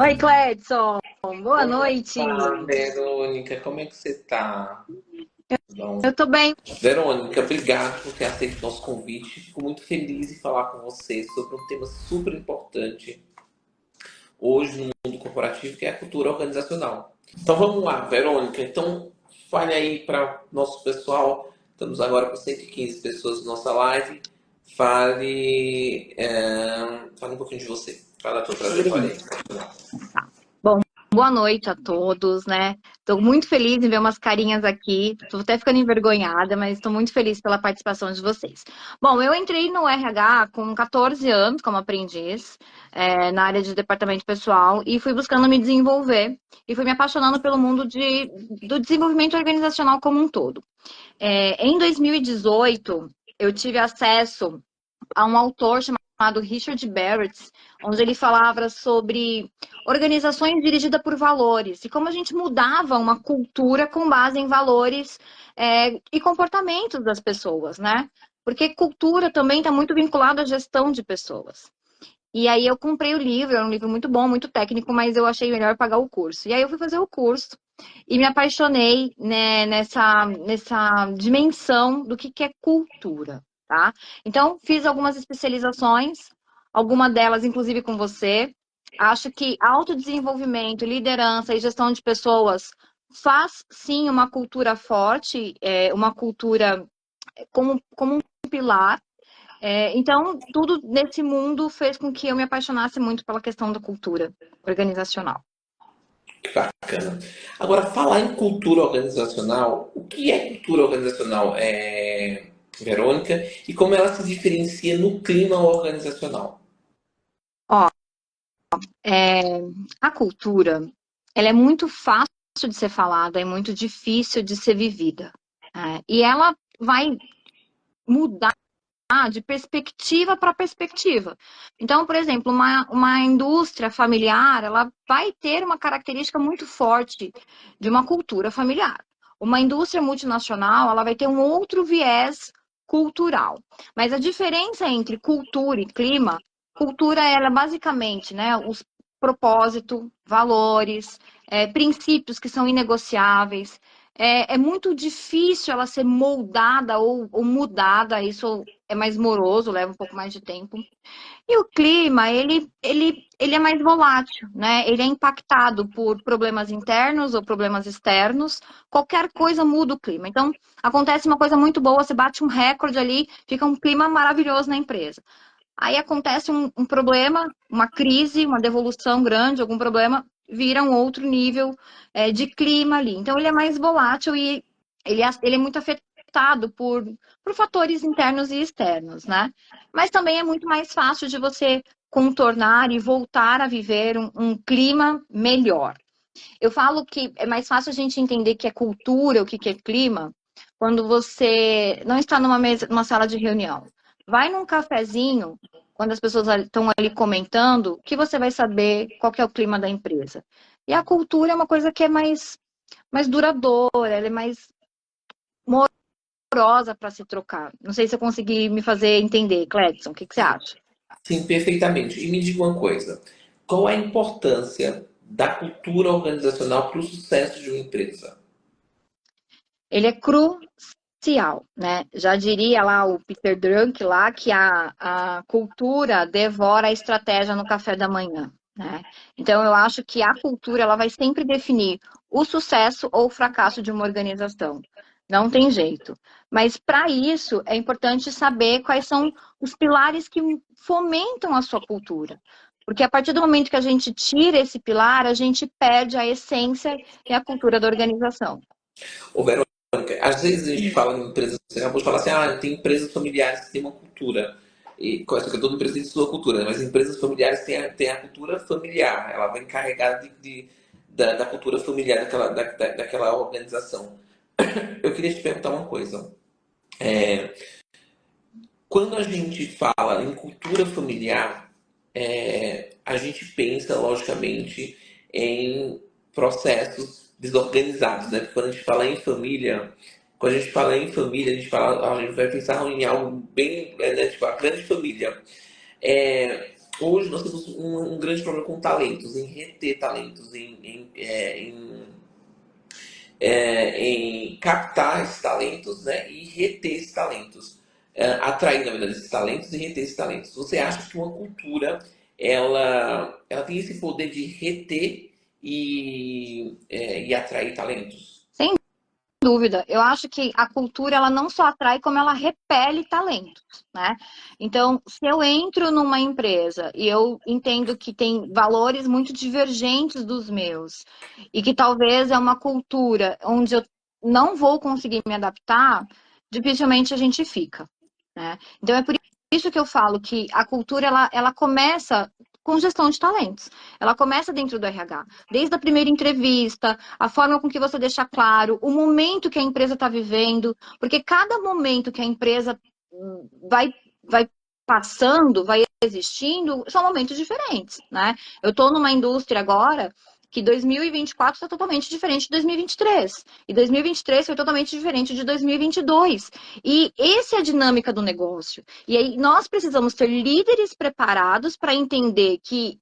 Oi, Cledson. Boa noite. Olá, Verônica, como é que você tá? Eu Bom, tô bem. Verônica, obrigado por ter aceito o nosso convite. Fico muito feliz em falar com você sobre um tema super importante hoje no mundo corporativo, que é a cultura organizacional. Então vamos lá, Verônica. Então fale aí para nosso pessoal. Estamos agora com 115 pessoas na nossa live. Fale um pouquinho de você. Fala a tua trajetória Sobre aí. Tá. Bom, boa noite a todos, né? Estou muito feliz em ver umas carinhas aqui. Estou até ficando envergonhada, mas estou muito feliz pela participação de vocês. Bom, eu entrei no RH com 14 anos como aprendiz, na área de departamento pessoal, e fui buscando me desenvolver e fui me apaixonando pelo mundo do desenvolvimento organizacional como um todo. Em 2018, eu tive acesso a um autor chamado Richard Barrett, onde ele falava sobre organizações dirigidas por valores e como a gente mudava uma cultura com base em valores e comportamentos das pessoas, né? Porque cultura também está muito vinculada à gestão de pessoas. E aí eu comprei o livro, era um livro muito bom, muito técnico, mas eu achei melhor pagar o curso. E aí eu fui fazer o curso e me apaixonei, né, nessa dimensão do que é cultura, tá? Então, fiz algumas especializações, alguma delas, inclusive, com você. Acho que autodesenvolvimento, liderança e gestão de pessoas faz, sim, uma cultura forte, uma cultura como um pilar. Então, tudo nesse mundo fez com que eu me apaixonasse muito pela questão da cultura organizacional. Que bacana. Agora, falar em cultura organizacional, o que é cultura organizacional, Verônica, e como ela se diferencia no clima organizacional? Ó, é, a cultura, ela é muito fácil de ser falada, é muito difícil de ser vivida. E ela vai mudar de perspectiva para perspectiva. Então, por exemplo, uma indústria familiar, ela vai ter uma característica muito forte de uma cultura familiar. Uma indústria multinacional, ela vai ter um outro viés cultural. Mas a diferença entre cultura e clima, cultura, ela é basicamente, né, os propósito, valores, princípios que são inegociáveis. É muito difícil ela ser moldada ou mudada, isso é mais moroso, leva um pouco mais de tempo. E o clima, ele é mais volátil, né? Ele é impactado por problemas internos ou problemas externos. Qualquer coisa muda o clima. Então, acontece uma coisa muito boa, você bate um recorde ali, fica um clima maravilhoso na empresa. Aí acontece um problema, uma crise, uma devolução grande, algum problema, vira um outro nível de clima ali. Então, ele é mais volátil e ele é muito afetado por fatores internos e externos, né? Mas também é muito mais fácil de você contornar e voltar a viver um clima melhor. Eu falo que é mais fácil a gente entender que é cultura, o que é clima, quando você não está numa mesa, numa sala de reunião. Vai num cafezinho, quando as pessoas estão ali comentando, que você vai saber qual que é o clima da empresa. E a cultura é uma coisa que é mais duradoura, ela é mais morosa para se trocar. Não sei se eu consegui me fazer entender, Cledson, o que você acha? Sim, perfeitamente. E me diga uma coisa: qual é a importância da cultura organizacional para o sucesso de uma empresa? Ele é crucial, né? Já diria lá o Peter Drucker lá que a cultura devora a estratégia no café da manhã, né? Então eu acho que a cultura ela vai sempre definir o sucesso ou o fracasso de uma organização. Não tem jeito. Mas para isso é importante saber quais são os pilares que fomentam a sua cultura. Porque a partir do momento que a gente tira esse pilar, a gente perde a essência e a cultura da organização. Ô, Verônica, às vezes a gente fala em empresas, você acabou de falar assim, tem empresas familiares que têm uma cultura. E com essa que toda empresa tem sua cultura, né? Mas empresas familiares têm a cultura familiar, ela vai encarregada da cultura familiar daquela organização. Eu queria te perguntar uma coisa. Quando a gente fala em cultura familiar, a gente pensa, logicamente, em processos desorganizados, né? Porque quando a gente fala em família, a gente vai pensar em algo bem, né, tipo, a grande família. É, hoje nós temos um grande problema com talentos, em reter talentos, em captar esses talentos, né, e reter esses talentos. Atrair, na verdade, esses talentos e reter esses talentos. Você acha que uma cultura ela tem esse poder de reter e atrair talentos? Sem dúvida. Eu acho que a cultura, ela não só atrai, como ela repele talentos, né? Então, se eu entro numa empresa e eu entendo que tem valores muito divergentes dos meus, e que talvez é uma cultura onde eu não vou conseguir me adaptar, dificilmente a gente fica, né? Então, é por isso que eu falo que a cultura, ela começa com gestão de talentos. Ela começa dentro do RH. Desde a primeira entrevista, a forma com que você deixa claro, o momento que a empresa está vivendo, porque cada momento que a empresa vai passando, vai existindo, são momentos diferentes, né? Eu estou numa indústria agora que 2024 está totalmente diferente de 2023. E 2023 foi totalmente diferente de 2022. E essa é a dinâmica do negócio. E aí nós precisamos ter líderes preparados para entender que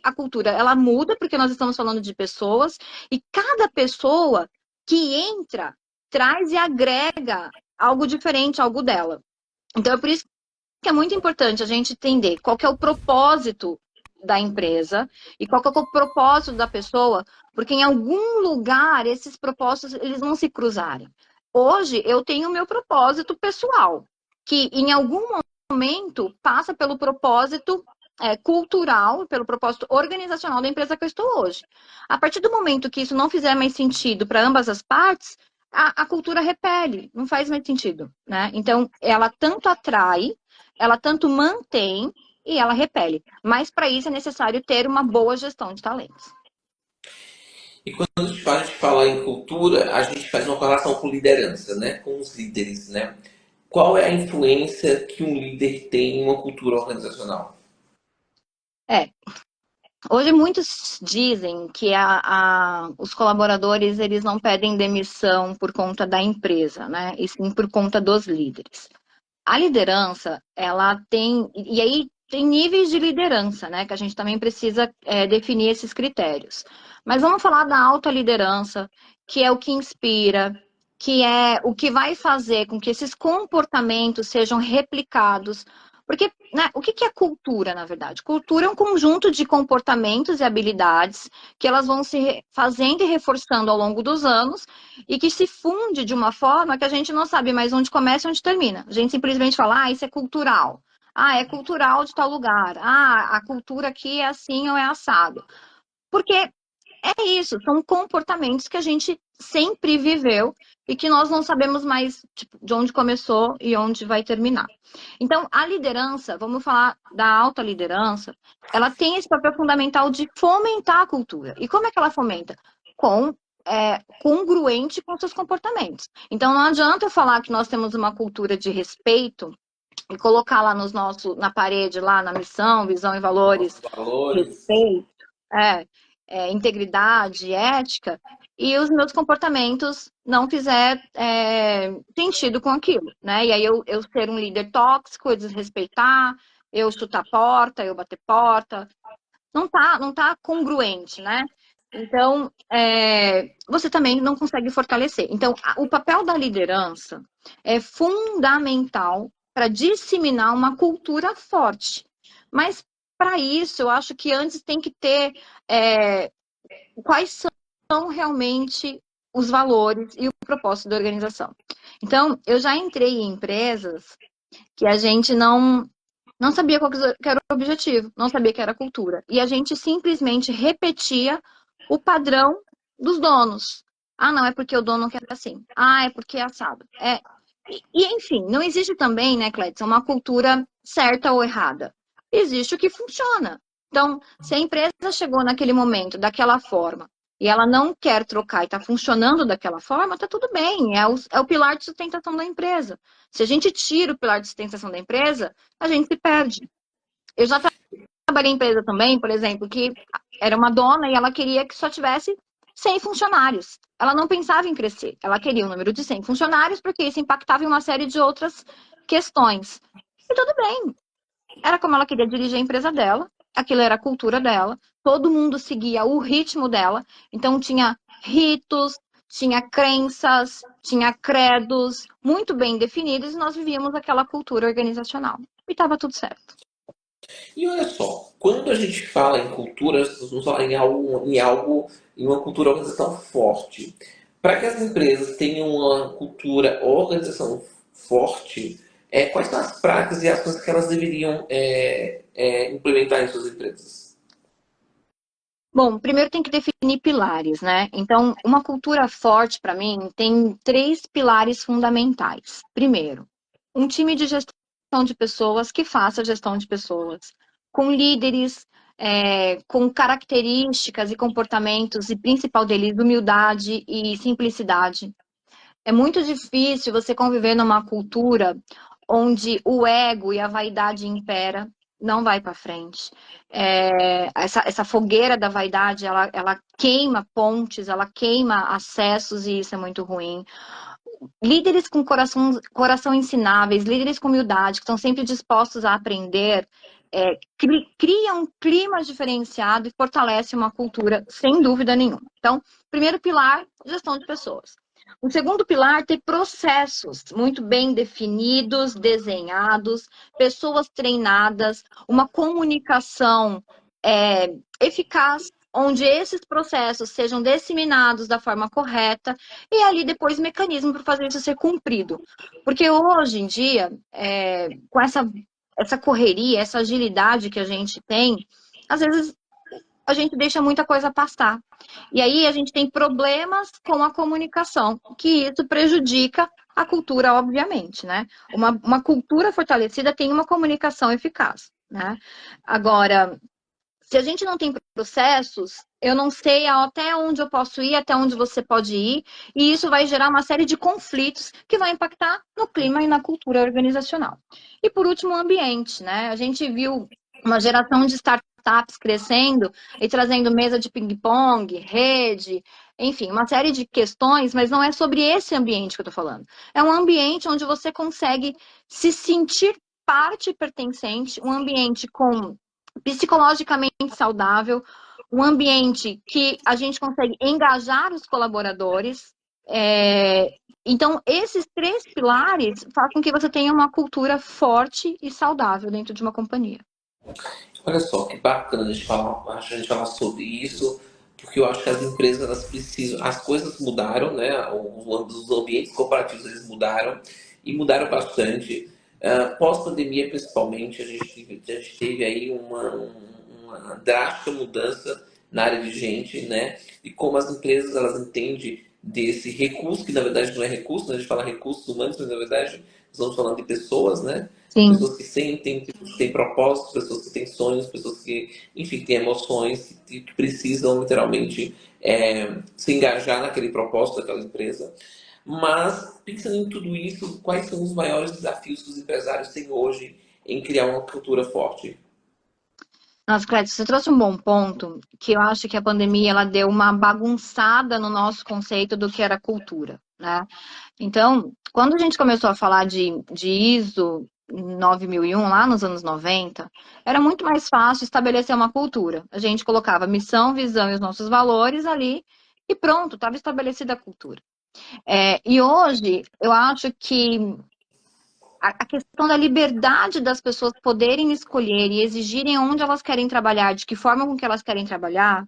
a cultura, ela muda, porque nós estamos falando de pessoas, e cada pessoa que entra traz e agrega algo diferente, algo dela. Então é por isso que é muito importante a gente entender qual que é o propósito da empresa e qual que é o propósito da pessoa, porque em algum lugar esses propósitos eles vão se cruzarem. Hoje eu tenho o meu propósito pessoal, que em algum momento passa pelo propósito cultural, pelo propósito organizacional da empresa que eu estou hoje. A partir do momento que isso não fizer mais sentido para ambas as partes, a cultura repele, não faz mais sentido, né? Então, ela tanto atrai, ela tanto mantém e ela repele. Mas para isso é necessário ter uma boa gestão de talentos. E quando a gente fala em cultura, a gente faz uma correlação com liderança, né? Com os líderes, né? Qual é a influência que um líder tem em uma cultura organizacional? É, hoje muitos dizem que os colaboradores eles não pedem demissão por conta da empresa, né? E sim por conta dos líderes. A liderança, ela tem, e aí tem níveis de liderança, né? Que a gente também precisa definir esses critérios. Mas vamos falar da alta liderança, que é o que inspira, que é o que vai fazer com que esses comportamentos sejam replicados. Porque, né, o que é cultura, na verdade? Cultura é um conjunto de comportamentos e habilidades que elas vão se fazendo e reforçando ao longo dos anos e que se funde de uma forma que a gente não sabe mais onde começa e onde termina. A gente simplesmente fala, isso é cultural. É cultural de tal lugar. A cultura aqui é assim ou é assado. Porque é isso, são comportamentos que a gente sempre viveu e que nós não sabemos mais tipo, de onde começou e onde vai terminar. Então, a liderança, vamos falar da alta liderança, ela tem esse papel fundamental de fomentar a cultura. E como é que ela fomenta? Congruente com seus comportamentos. Então, não adianta eu falar que nós temos uma cultura de respeito e colocar lá na parede, lá na missão, visão e valores, Nossos valores. respeito, integridade, ética, e os meus comportamentos não fizer sentido com aquilo, né? E aí eu ser um líder tóxico, eu desrespeitar, eu chutar porta, eu bater porta, não tá congruente, né? Então, você também não consegue fortalecer. Então, o papel da liderança é fundamental para disseminar uma cultura forte. Mas, para isso, eu acho que antes tem que ter quais são realmente os valores e o propósito da organização. Então, eu já entrei em empresas que a gente não sabia qual que era o objetivo, não sabia que era a cultura. E a gente simplesmente repetia o padrão dos donos. Não, é porque o dono quer assim. É porque é assado. Enfim, não existe também, né, Clédson, uma cultura certa ou errada. Existe o que funciona. Então, se a empresa chegou naquele momento daquela forma e ela não quer trocar e está funcionando daquela forma, está tudo bem. É o pilar de sustentação da empresa. Se a gente tira o pilar de sustentação da empresa, a gente se perde. Eu já trabalhei em empresa também, por exemplo, que era uma dona e ela queria que só tivesse 100 funcionários. Ela não pensava em crescer. Ela queria um número de 100 funcionários porque isso impactava em uma série de outras questões. E tudo bem. Era como ela queria dirigir a empresa dela. aquilo era a cultura dela, todo mundo seguia o ritmo dela, então tinha ritos, tinha crenças, tinha credos muito bem definidos e nós vivíamos aquela cultura organizacional. E estava tudo certo. E olha só, quando a gente fala em cultura, nós vamos falar em uma cultura organização forte. Para que as empresas tenham uma cultura organização forte, quais são as práticas e ações que elas deveriam implementar em suas empresas? Bom, primeiro tem que definir pilares, né? Então, uma cultura forte, para mim, tem 3 pilares fundamentais. Primeiro, um time de gestão de pessoas que faça gestão de pessoas, com líderes, com características e comportamentos, e principal deles, humildade e simplicidade. É muito difícil você conviver numa cultura onde o ego e a vaidade impera, não vai para frente. Essa fogueira da vaidade, ela queima pontes, ela queima acessos e isso é muito ruim. Líderes com coração ensináveis, líderes com humildade, que estão sempre dispostos a aprender, criam um clima diferenciado e fortalece uma cultura, sem dúvida nenhuma. Então, primeiro pilar, gestão de pessoas. O segundo pilar, ter processos muito bem definidos, desenhados, pessoas treinadas, uma comunicação eficaz, onde esses processos sejam disseminados da forma correta e ali depois mecanismo para fazer isso ser cumprido. Porque hoje em dia, com essa correria, essa agilidade que a gente tem, às vezes a gente deixa muita coisa passar. E aí a gente tem problemas com a comunicação, que isso prejudica a cultura, obviamente, né? Uma cultura fortalecida tem uma comunicação eficaz, né? Agora, se a gente não tem processos, eu não sei até onde eu posso ir, até onde você pode ir, e isso vai gerar uma série de conflitos que vai impactar no clima e na cultura organizacional. E por último, o ambiente, né? A gente viu uma geração de startups crescendo e trazendo mesa de ping-pong, rede, enfim, uma série de questões, mas não é sobre esse ambiente que eu estou falando. É um ambiente onde você consegue se sentir parte pertencente, um ambiente com psicologicamente saudável, um ambiente que a gente consegue engajar os colaboradores. Então, esses 3 pilares fazem com que você tenha uma cultura forte e saudável dentro de uma companhia. Olha só, que bacana a gente falar sobre isso, porque eu acho que as empresas elas precisam, as coisas mudaram, né? Os ambientes corporativos eles mudaram e mudaram bastante. Pós-pandemia, principalmente, a gente teve aí uma drástica mudança na área de gente, né? E como as empresas elas entendem desse recurso, que na verdade não é recurso, né? A gente fala recursos humanos, mas na verdade estamos falando de pessoas, né? Sim. Pessoas que sentem, que têm propósitos, pessoas que têm sonhos, pessoas que, enfim, têm emoções, que precisam literalmente se engajar naquele propósito daquela empresa. Mas, pensando em tudo isso, quais são os maiores desafios que os empresários têm hoje em criar uma cultura forte? Nossa, Clédio, você trouxe um bom ponto, que eu acho que a pandemia ela deu uma bagunçada no nosso conceito do que era cultura, né? Então, quando a gente começou a falar de ISO 9001, lá nos anos 90, era muito mais fácil estabelecer uma cultura. A gente colocava missão, visão e os nossos valores ali e pronto, estava estabelecida a cultura. E hoje, eu acho que a questão da liberdade das pessoas poderem escolher e exigirem onde elas querem trabalhar, de que forma com que elas querem trabalhar,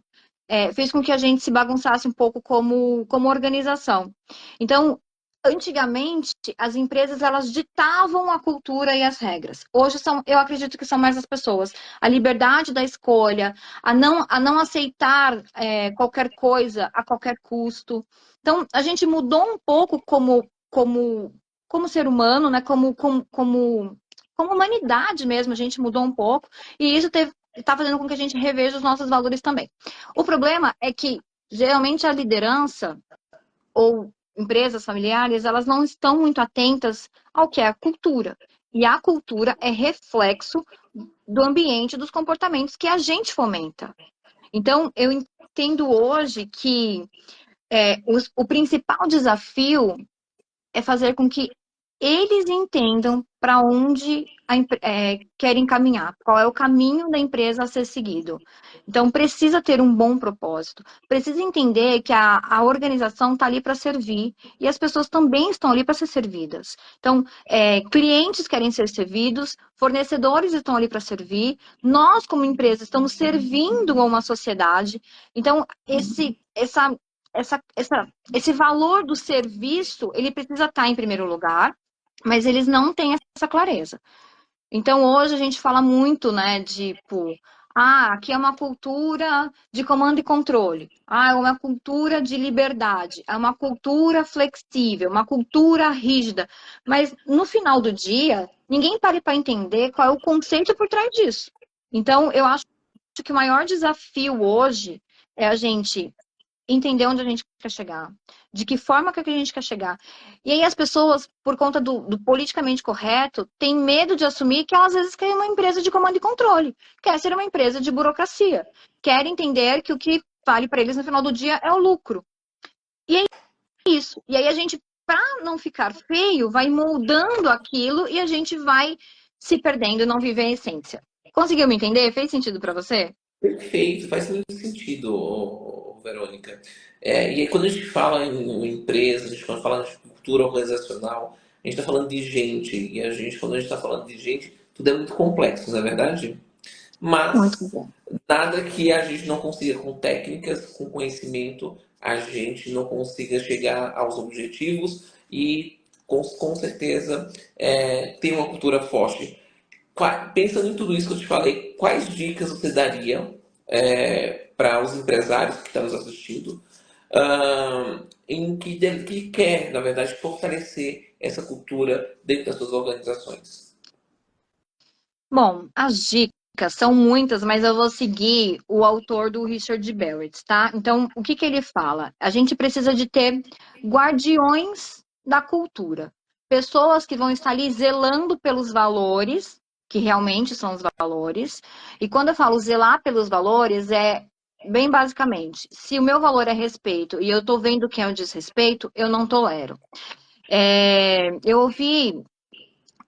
fez com que a gente se bagunçasse um pouco como organização. Então, antigamente, as empresas elas ditavam a cultura e as regras. Hoje eu acredito que são mais as pessoas. A liberdade da escolha, a não aceitar qualquer coisa a qualquer custo. Então, a gente mudou um pouco como ser humano, né? Como humanidade mesmo, a gente mudou um pouco. E isso está fazendo com que a gente reveja os nossos valores também. O problema é que, geralmente, a liderança ou empresas familiares, elas não estão muito atentas ao que é a cultura. E a cultura é reflexo do ambiente, dos comportamentos que a gente fomenta. Então, eu entendo hoje que o principal desafio é fazer com que eles entendam para onde querem caminhar, qual é o caminho da empresa a ser seguido. Então, precisa ter um bom propósito, precisa entender que a organização está ali para servir e as pessoas também estão ali para ser servidas. Então, clientes querem ser servidos, fornecedores estão ali para servir, nós, como empresa, estamos servindo a uma sociedade. Então, esse valor do serviço, ele precisa estar em primeiro lugar, mas eles não têm essa clareza. Então, hoje a gente fala muito, né, tipo, aqui é uma cultura de comando e controle, é uma cultura de liberdade, é uma cultura flexível, uma cultura rígida, mas no final do dia, ninguém para entender qual é o conceito por trás disso. Então, eu acho que o maior desafio hoje é a gente entender onde a gente quer chegar, de que forma que a gente quer chegar. E aí as pessoas, por conta do politicamente correto, têm medo de assumir que elas às vezes querem uma empresa de comando e controle, quer ser uma empresa de burocracia, quer entender que o que vale para eles no final do dia é o lucro. E é isso. E aí a gente, para não ficar feio, vai moldando aquilo e a gente vai se perdendo e não viver a essência. Conseguiu me entender? Fez sentido para você? Perfeito, faz muito sentido, Verônica. E aí, quando a gente fala em empresa, a gente quando fala de cultura organizacional, a gente está falando de gente, e a gente, quando a gente está falando de gente, tudo é muito complexo, não é verdade? Muito Mas bom. nada que a gente não consiga com técnicas, com conhecimento, a gente não consiga chegar aos objetivos e com certeza ter uma cultura forte. Pensando em tudo isso que eu te falei, quais dicas você daria para os empresários que estão nos assistindo, que quer, na verdade, fortalecer essa cultura dentro das suas organizações? Bom, as dicas são muitas, mas eu vou seguir o autor do Richard Barrett, tá? Então, o que ele fala? A gente precisa de ter guardiões da cultura. Pessoas que vão estar ali zelando pelos valores, que realmente são os valores. E quando eu falo zelar pelos valores, é bem basicamente, se o meu valor é respeito e eu tô vendo quem é o desrespeito, eu não tolero. Eu ouvi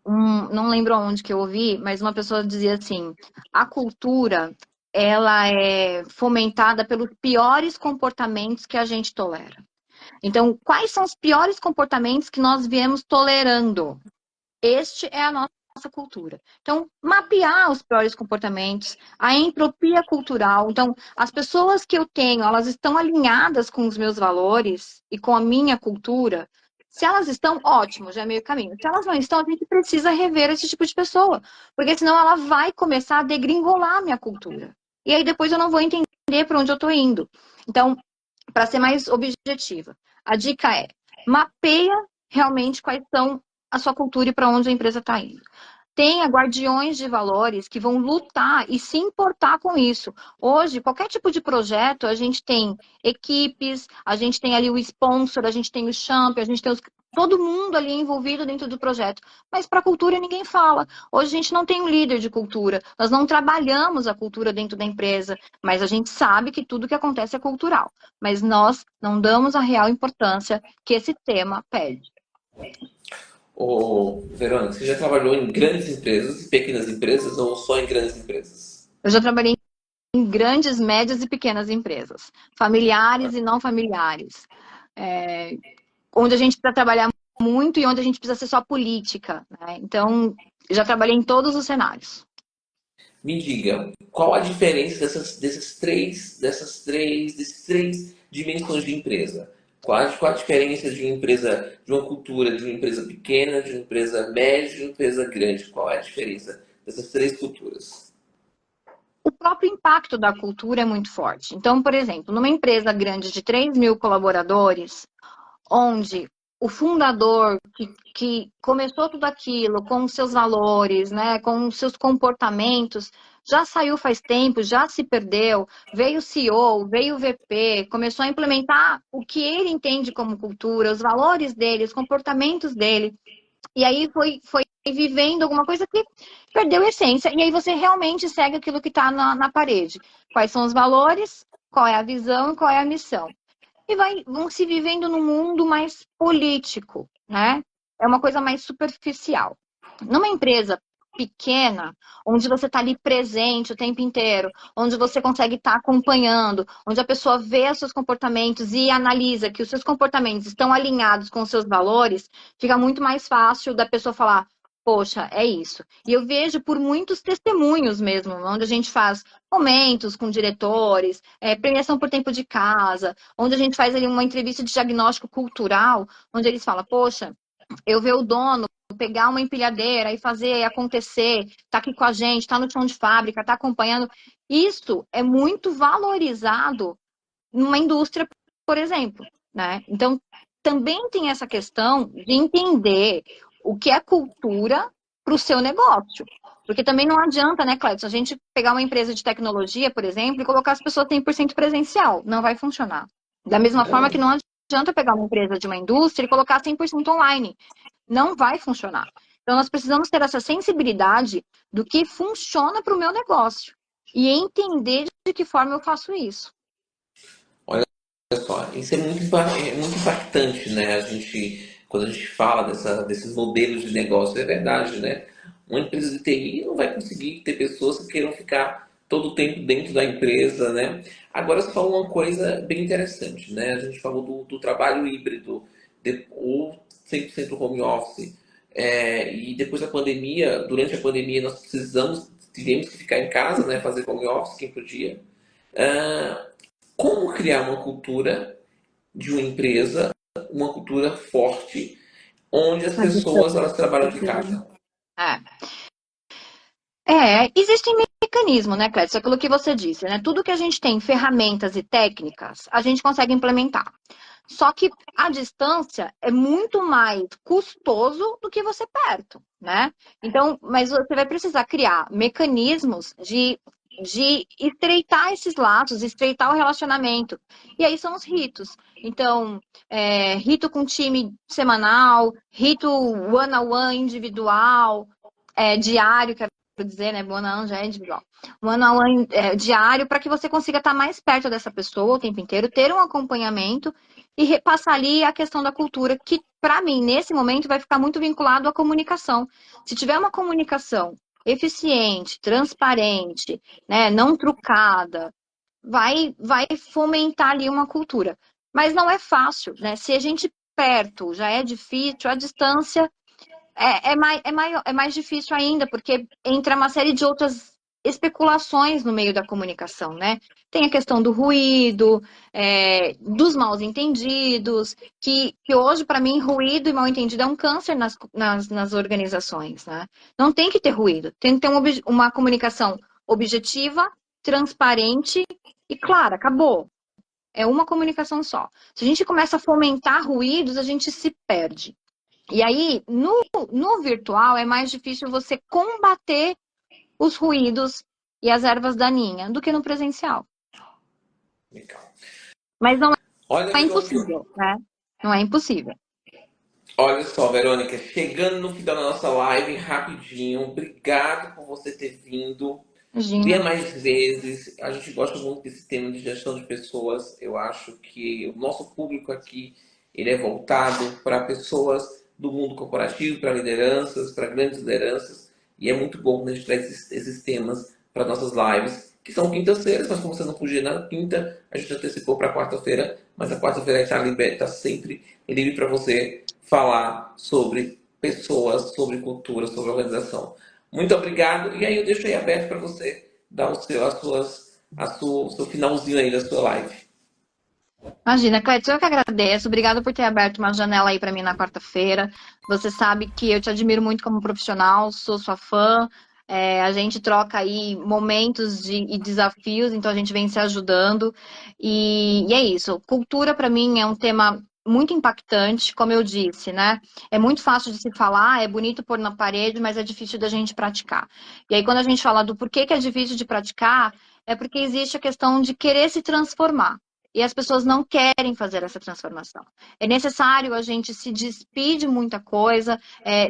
não lembro onde que eu ouvi, mas uma pessoa dizia assim: a cultura ela é fomentada pelos piores comportamentos que a gente tolera. Então, quais são os piores comportamentos que nós viemos tolerando? Este é a nossa cultura. Então, mapear os piores comportamentos, a entropia cultural. Então, as pessoas que eu tenho, elas estão alinhadas com os meus valores e com a minha cultura. Se elas estão, ótimo, já é meio caminho. Se elas não estão, a gente precisa rever esse tipo de pessoa, porque senão ela vai começar a degringolar a minha cultura. E aí depois eu não vou entender para onde eu estou indo. Então, para ser mais objetiva, a dica é: mapeia realmente quais são a sua cultura e para onde a empresa está indo. Tenha guardiões de valores que vão lutar e se importar com isso. Hoje, qualquer tipo de projeto, a gente tem equipes, a gente tem ali o sponsor, a gente tem o champion, a gente tem todo mundo ali envolvido dentro do projeto. Mas para a cultura ninguém fala. Hoje a gente não tem um líder de cultura, nós não trabalhamos a cultura dentro da empresa, mas a gente sabe que tudo que acontece é cultural. Mas nós não damos a real importância que esse tema pede. Verônica, você já trabalhou em grandes empresas e pequenas empresas ou só em grandes empresas? Eu já trabalhei em grandes, médias e pequenas empresas, familiares e não familiares, onde a gente precisa trabalhar muito e onde a gente precisa ser só política, né? Então, já trabalhei em todos os cenários. Me diga, qual a diferença desses três dimensões de empresa? Qual a diferença de uma empresa, de uma cultura, de uma empresa pequena, de uma empresa média, de uma empresa grande? Qual é a diferença dessas três culturas? O próprio impacto da cultura é muito forte. Então, por exemplo, numa empresa grande de 3 mil colaboradores, onde o fundador que começou tudo aquilo com os seus valores, né, com os seus comportamentos, já saiu faz tempo, já se perdeu, veio o CEO, veio o VP, começou a implementar o que ele entende como cultura, os valores dele, os comportamentos dele, e aí foi vivendo alguma coisa que perdeu a essência, e aí você realmente segue aquilo que está na parede. Quais são os valores, qual é a visão e qual é a missão. E vão se vivendo num mundo mais político, né? é uma coisa mais superficial. Numa empresa pequena, onde você está ali presente o tempo inteiro, onde você consegue estar acompanhando, onde a pessoa vê os seus comportamentos e analisa que os seus comportamentos estão alinhados com os seus valores, fica muito mais fácil da pessoa falar, poxa, é isso. E eu vejo por muitos testemunhos mesmo, onde a gente faz momentos com diretores, premiação por tempo de casa, onde a gente faz ali uma entrevista de diagnóstico cultural, onde eles falam, poxa, eu ver o dono pegar uma empilhadeira e fazer acontecer, tá aqui com a gente, tá no chão de fábrica, tá acompanhando. Isso é muito valorizado numa indústria, por exemplo, né? Então, também tem essa questão de entender o que é cultura para o seu negócio. Porque também não adianta, né, Cléber, a gente pegar uma empresa de tecnologia, por exemplo, e colocar as pessoas 100% presencial. Não vai funcionar. Da mesma forma que não adianta pegar uma empresa de uma indústria e colocar 100% online. Não vai funcionar. Então, nós precisamos ter essa sensibilidade do que funciona para o meu negócio e entender de que forma eu faço isso. Olha só, isso é muito impactante, né? Quando a gente fala desses modelos de negócio, é verdade, né? Uma empresa de TI não vai conseguir ter pessoas que queiram ficar todo o tempo dentro da empresa, né? Agora você falou uma coisa bem interessante, né? A gente falou do trabalho híbrido, ou 100% home office. E depois da pandemia, durante a pandemia, tivemos que ficar em casa, né? Fazer home office, quem podia. Ah, como criar uma cultura de uma empresa, uma cultura forte, onde as pessoas elas trabalham de casa? Existem mecanismos, né, Clécio? Aquilo que você disse, né? Tudo que a gente tem, ferramentas e técnicas, a gente consegue implementar. Só que a distância é muito mais custoso do que você perto, né? Então, mas você vai precisar criar mecanismos de estreitar esses laços, estreitar o relacionamento. E aí são os ritos. Então, rito com time semanal, rito one-on-one individual, diário, quero dizer, né? One-on-one já é individual. One-on-one diário para que você consiga estar mais perto dessa pessoa o tempo inteiro, ter um acompanhamento e repassar ali a questão da cultura, que para mim, nesse momento, vai ficar muito vinculado à comunicação. Se tiver uma comunicação eficiente, transparente, né, não trucada, vai fomentar ali uma cultura. Mas não é fácil, né? Se a gente perto já é difícil, a distância é mais difícil ainda, porque entra uma série de outras especulações no meio da comunicação, né? Tem a questão do ruído, dos mal-entendidos, que hoje, para mim, ruído e mal-entendido é um câncer nas organizações, né? Não tem que ter ruído, tem que ter uma comunicação objetiva, transparente e clara, acabou. É uma comunicação só. Se a gente começa a fomentar ruídos, a gente se perde. E aí, no virtual, é mais difícil você combater os ruídos e as ervas daninhas do que no presencial. Legal. Mas não Olha é só, impossível, né? Não é impossível. olha só, Verônica, chegando no final da nossa live, rapidinho, obrigado por você ter vindo. Venha Imagina. mais vezes. A gente gosta muito desse tema de gestão de pessoas. Eu acho que o nosso público aqui ele é voltado para pessoas do mundo corporativo, para lideranças, para grandes lideranças. E é muito bom quando a gente traz esses temas para nossas lives, que são quintas-feiras, mas como você não podia na quinta, a gente antecipou para quarta-feira. Mas a quarta-feira está sempre livre para você falar sobre pessoas, sobre cultura, sobre organização. Muito obrigado. E aí eu deixo aí aberto para você dar o seu finalzinho aí da sua live. Imagina, Cleiton, eu que agradeço. Obrigada por ter aberto uma janela aí para mim na quarta-feira. Você sabe que eu te admiro muito como profissional, sou sua fã. A gente troca aí momentos e desafios, então a gente vem se ajudando. E é isso. Cultura, para mim, é um tema muito impactante, como eu disse, né? É muito fácil de se falar, é bonito pôr na parede, mas é difícil da gente praticar. E aí, quando a gente fala do porquê que é difícil de praticar, é porque existe a questão de querer se transformar. e as pessoas não querem fazer essa transformação. É necessário a gente se despir de muita coisa,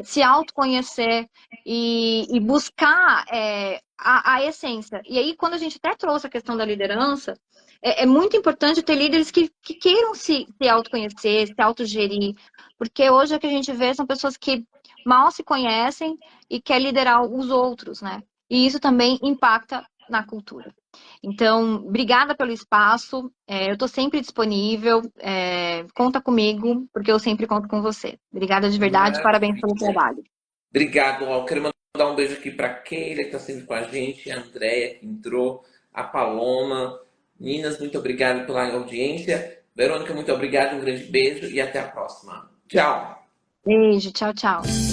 se autoconhecer e buscar a essência. E aí, quando a gente até trouxe a questão da liderança, é muito importante ter líderes que queiram se autoconhecer, se autogerir, porque hoje o que a gente vê são pessoas que mal se conhecem e quer liderar os outros, né? E isso também impacta na cultura. Então, obrigada pelo espaço. Eu estou sempre disponível. Conta comigo, porque eu sempre conto com você. Obrigada de verdade. Parabéns pelo Maravilha. trabalho. Obrigado, ó. Quero mandar um beijo aqui para Keila, que está sempre com a gente, a Andréia, que entrou, a Paloma. Meninas, muito obrigado pela audiência. Verônica, muito obrigado, um grande beijo e até a próxima. Tchau! Beijo, tchau, tchau.